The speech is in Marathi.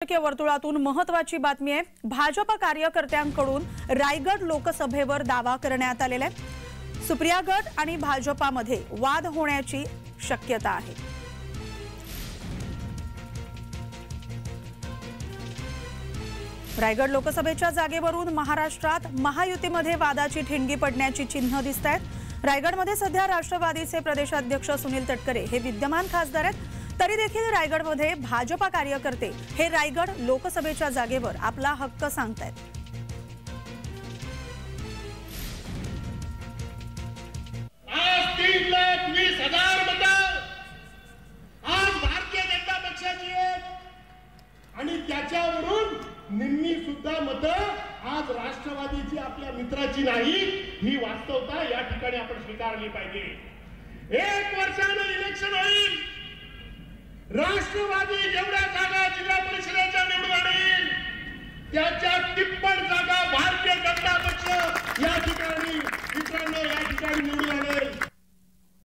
वर्तुळातून महत्त्वाची बातमी आहे। भाजप कार्यकर्त्यांकडून रायगड लोकसभेवर दावा करण्यात आलेला आहे। सुप्रिया गट आणि भाजपामध्ये वाद होण्याची शक्यता आहे। रायगड लोकसभेच्या जागेवरून महाराष्ट्रात महायुतीमध्ये वादाची ठिणगी पडण्याची चिन्ह दिसतात। रायगडमध्ये सध्या राष्ट्रवादीचे प्रदेशाध्यक्ष सुनील तटकरे हे विद्यमान खासदार आहेत। तरी देखील रायगडमध्ये भाजपा कार्यकर्ते हे रायगड लोकसभेच्या जागेवर आपला हक्क सांगतायत। आज 3,20,000 मतं आज भारतीय जनता पक्षाची आहेत आणि त्याच्यावरून निम्मी सुद्धा मतं आज राष्ट्रवादीची आपल्या मित्राची नाही, ही वास्तवता या ठिकाणी आपण स्वीकारली पाहिजे। 1 वर्षानं इलेक्शन होईल। राष्ट्रवादी जेवढ्या जागा जिल्हा परिषदेच्या